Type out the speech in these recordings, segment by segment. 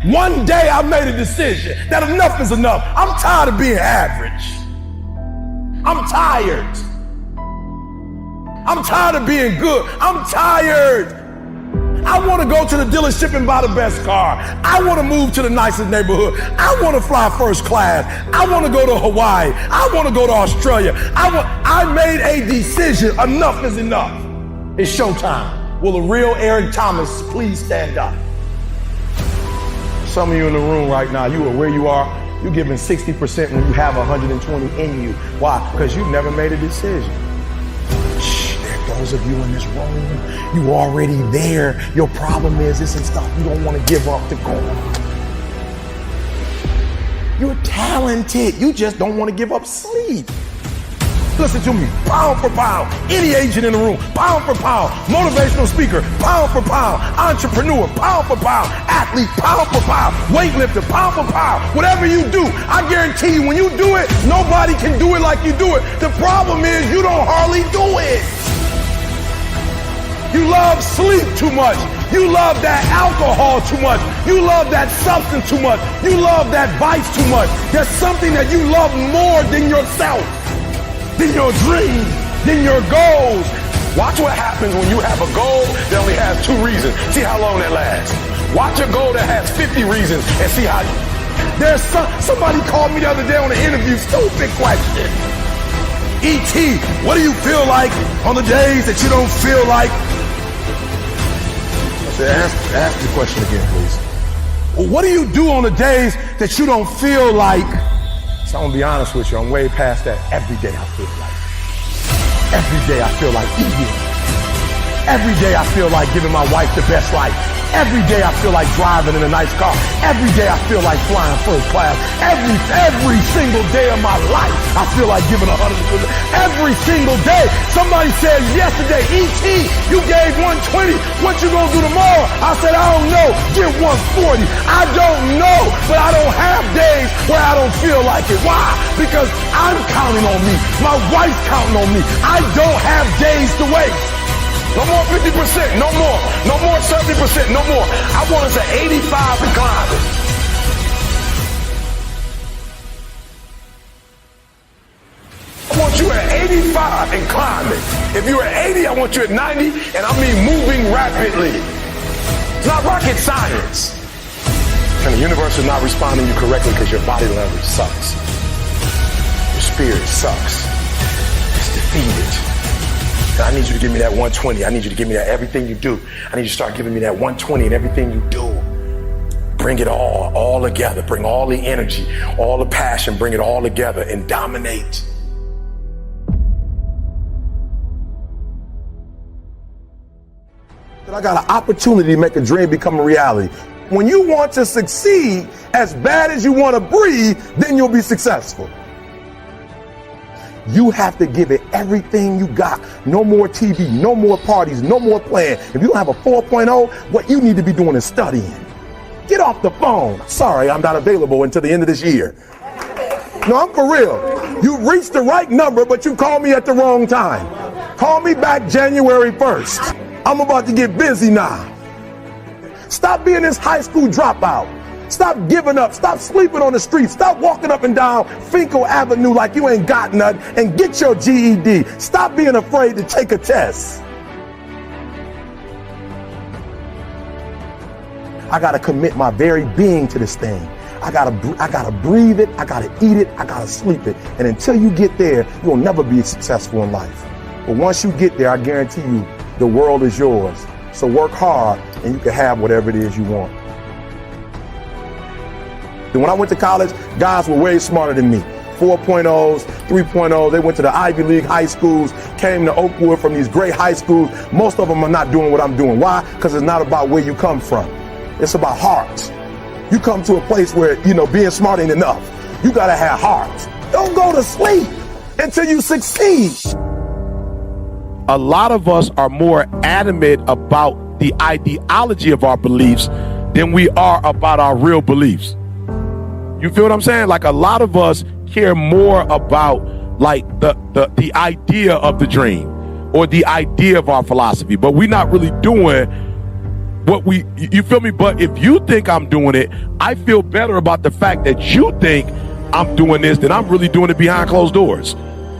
One day I made a decision that enough is enough. I'm tired of being average. I'm tired. I'm tired of being good. I'm tired. I want to go to the dealership and buy the best car. I want to move to the nicest neighborhood. I want to fly first class. I want to go to Hawaii. I want to go to Australia. I made a decision. Enough is enough. It's showtime. Will a real Eric Thomas please stand up? Some of you in the room right now, you are where you are. You're giving 60% when you have 120 in you. Why? Because you've never made a decision. Those of you in this room, you already there. Your problem is this and stuff you don't want to give up to go on. You're talented. You just don't want to give up sleep. Listen to me, pound for pound, any agent in the room, pound for pound, motivational speaker, pound for pound, entrepreneur, pound for pound, athlete, pound for pound, weightlifter, pound for pound, whatever you do, I guarantee you when you do it, nobody can do it like you do it. The problem is you don't hardly do it. You love sleep too much. You love that alcohol too much. You love that substance too much. You love that vice too much. There's something that you love more than yourself, than your dreams, than your goals. Watch what happens when you have a goal that only has 2 reasons. See how long that lasts. Watch a goal that has 50 reasons and see how there's somebody called me the other day on an interview, stupid question. E.T., what do you feel like on the days that you don't feel like? I said, ask the question again, please. Well, what do you do on the days that you don't feel like? So I'm gonna be honest with you, I'm way past that. Every day I feel like. Every day I feel like eating. Every day I feel like giving my wife the best life. Every day I feel like driving in a nice car. Every day I feel like flying first class. Every single day of my life, I feel like giving 100%. Every single day. Somebody said yesterday, E.T., you gave 120. What you gonna do tomorrow? I said, I don't know. Give 140. I don't know, but I don't have days where I don't feel like it. Why? Because I'm counting on me. My wife's counting on me. I don't have days to waste. No more 50%, no more. No more 70%, no more. I want us at 85 and climbing. I want you at 85 and climbing. If you're at 80, I want you at 90, and I mean moving rapidly. It's not rocket science. And the universe is not responding to you correctly because your body language sucks. Your spirit sucks. It's defeated. I need you to give me that 120. I need you to give me that everything you do. I need you to start giving me that 120 in everything you do. Bring it all together. Bring all the energy, all the passion, bring it all together and dominate. That I got an opportunity to make a dream become a reality. When you want to succeed as bad as you want to breathe, then you'll be successful. You have to give it everything you got. No more TV, no more parties, no more playing. If you don't have a 4.0, what you need to be doing is studying. Get off the phone. Sorry, I'm not available until the end of this year. No, I'm for real. You reached the right number, but you called me at the wrong time. Call me back January 1st. I'm about to get busy now. Stop being this high school dropout. Stop giving up. Stop sleeping on the street. Stop walking up and down Finkel Avenue like you ain't got nothing, and get your GED. Stop being afraid to take a test. I got to commit my very being to this thing. I gotta breathe it. I gotta eat it. I gotta sleep it. And until you get there, you'll never be successful in life. But once you get there, I guarantee you, the world is yours. So work hard and you can have whatever it is you want. When I went to college, guys were way smarter than me. 4.0s, 3.0s, they went to the Ivy League high schools, came to Oakwood from these great high schools. Most of them are not doing what I'm doing. Why? Because it's not about where you come from. It's about heart. You come to a place where, being smart ain't enough. You gotta have heart. Don't go to sleep until you succeed. A lot of us are more adamant about the ideology of our beliefs than we are about our real beliefs. You feel what I'm saying? Like, a lot of us care more about like the idea of the dream or the idea of our philosophy, but we're not really doing you feel me? But if you think I'm doing it, I feel better about the fact that you think I'm doing this than I'm really doing it behind closed doors.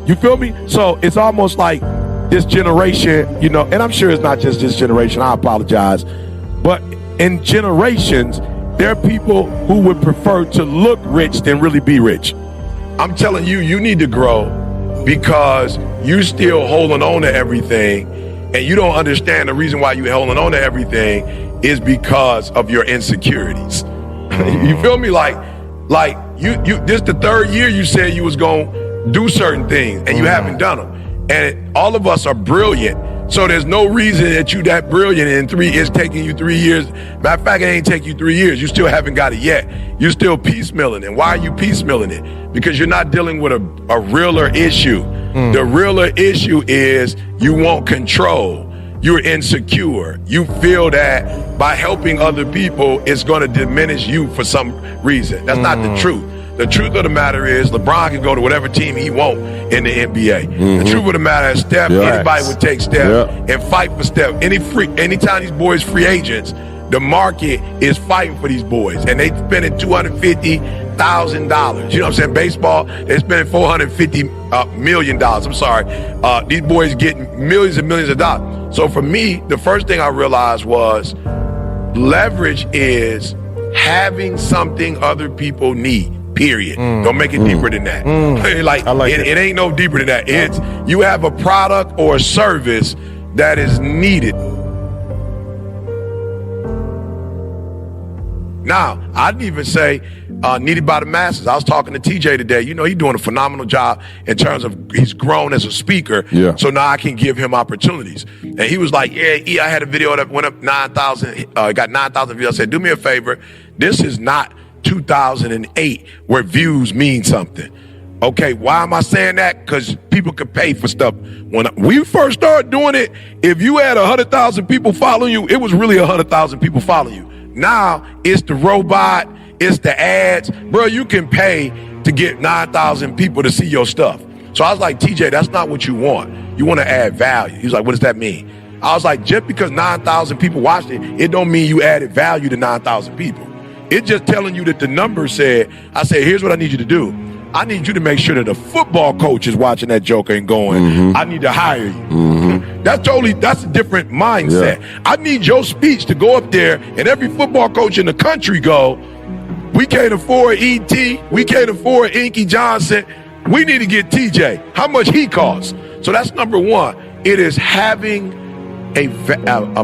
You feel me? So it's almost like this generation, you know, and I'm sure it's not just this generation, I apologize, but in generations, there are people who would prefer to look rich than really be rich. I'm telling you, you need to grow because you're still holding on to everything, and you don't understand the reason why you're holding on to everything is because of your insecurities. You feel me? Like you this the third year you said you was gonna do certain things and you haven't done them. And all of us are brilliant. So there's no reason that you that brilliant and it's taking you 3 years. Matter of fact, it ain't taking you 3 years. You still haven't got it yet. You're still piecemealing it. Why are you piecemealing it? Because you're not dealing with a realer issue. The realer issue is you want control. You're insecure. You feel that by helping other people, it's going to diminish you for some reason. That's not the truth. The truth of the matter is LeBron can go to whatever team he wants in the NBA. The truth of the matter is Steph, anybody would take Steph and fight for Steph. Anytime these boys free agents, the market is fighting for these boys. And they spending $250,000. You know what I'm saying? Baseball, they're spending $450 million. I'm sorry. These boys getting millions and millions of dollars. So for me, the first thing I realized was leverage is having something other people need. Period. Don't make it deeper than that. It ain't no deeper than that. It's you have a product or a service that is needed. Now, I'd even say needed by the masses. I was talking to TJ today. You know, he's doing a phenomenal job in terms of he's grown as a speaker. Yeah. So now I can give him opportunities. And he was like, yeah, I had a video that went up 9,000, got 9,000 views. I said, do me a favor. This is not 2008 where views mean something. Okay, why am I saying that? Because people could pay for stuff. When we first started doing it, if you had 100,000 people following you, it was really 100,000 people following you. Now it's the robot, it's the ads. Bro, you can pay to get 9,000 people to see your stuff. So I was like, TJ, that's not what you want. You want to add value. He was like, what does that mean? I was like, just because 9,000 people watched it, it don't mean you added value to 9,000 people. It's just telling you that the numbers said, I said, here's what I need you to do. I need you to make sure that a football coach is watching that joker and going, I need to hire you. That's a different mindset. Yeah. I need your speech to go up there and every football coach in the country go, we can't afford E.T., we can't afford Inky Johnson. We need to get TJ. How much he costs? So that's number one. It is having a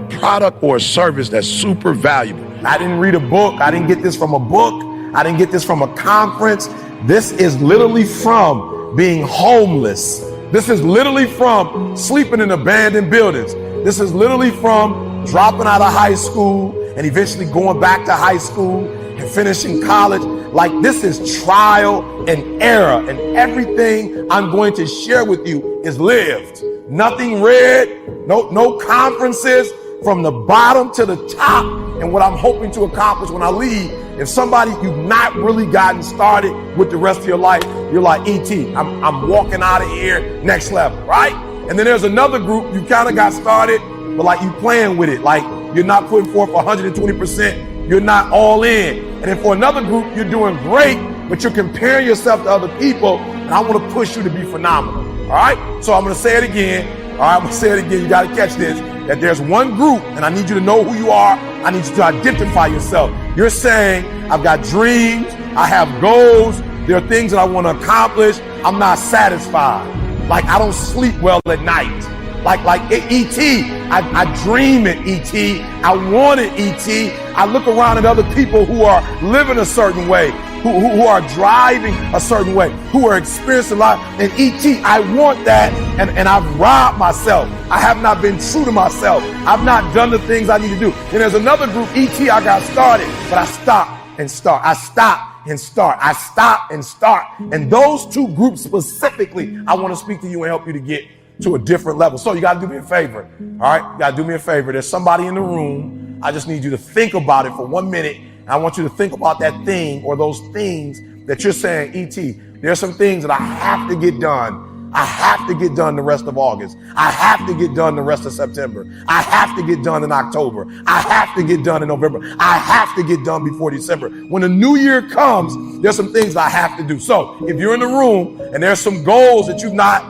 product or a service that's super valuable. I didn't read a book. I didn't get this from a book. I didn't get this from a conference. This is literally from being homeless. This is literally from sleeping in abandoned buildings. This is literally from dropping out of high school and eventually going back to high school and finishing college. Like, this is trial and error, and everything I'm going to share with you is lived. Nothing read, no conferences, from the bottom to the top. And what I'm hoping to accomplish when I leave, if somebody you've not really gotten started with the rest of your life, you're like, E.T., I'm walking out of here next level, right? And then there's another group, you kind of got started, but like you playing with it, like you're not putting forth 120%, you're not all in. And then for another group, you're doing great, but you're comparing yourself to other people, and I want to push you to be phenomenal, all right? So I'm going to say it again. All right, I'm going to say it again. You got to catch this, that there's one group, and I need you to know who you are. I need you to identify yourself. You're saying, I've got dreams, I have goals, there are things that I want to accomplish. I'm not satisfied. Like, I don't sleep well at night. Like E.T., I dream it, E.T., I want it, E.T., I look around at other people who are living a certain way, who are driving a certain way, who are experiencing life. And E.T., I want that, and I've robbed myself. I have not been true to myself. I've not done the things I need to do. And there's another group, E.T., I got started, but I stopped and start. I stopped and start. I stop and start. And those two groups specifically, I want to speak to you and help you to get to a different level. So you got to do me a favor. All right, you got to do me a favor. There's somebody in the room. I just need you to think about it for 1 minute. I want you to think about that thing or those things that you're saying, E.T., there's some things that I have to get done. I have to get done the rest of August. I have to get done the rest of September. I have to get done in October. I have to get done in November. I have to get done before December. When the new year comes, there's some things I have to do. So if you're in the room and there's some goals that you've not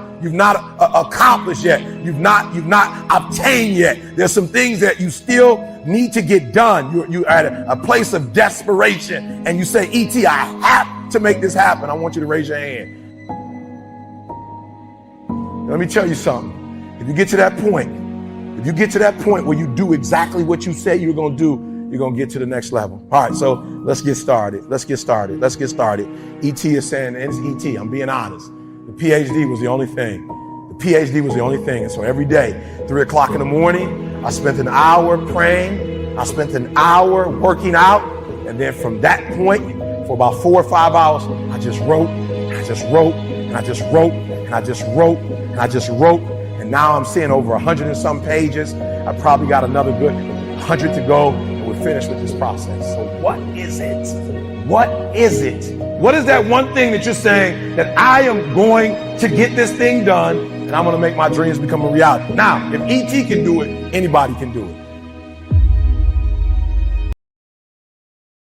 accomplished yet, you've not obtained yet, there's some things that you still need to get done. You're at a place of desperation and you say, E.T., I have to make this happen. I want you to raise your hand. Let me tell you something. If you get to that point where you do exactly what you say you're going to do, you're going to get to the next level. All right, so let's get started. E.T. is saying, and it's E.T., I'm being honest. The PhD was the only thing. And so every day, 3 o'clock in the morning, I spent an hour praying. I spent an hour working out. And then from that point, for about 4 or 5 hours, I just wrote, and I just wrote, and I just wrote, and I just wrote, and I just wrote. And now I'm seeing over 100 and some pages. I probably got another good 100 to go, and we're finished with this process. So what is it? What is it? What is that one thing that you're saying that I am going to get this thing done and I'm going to make my dreams become a reality? Now, if E.T. can do it, anybody can do it.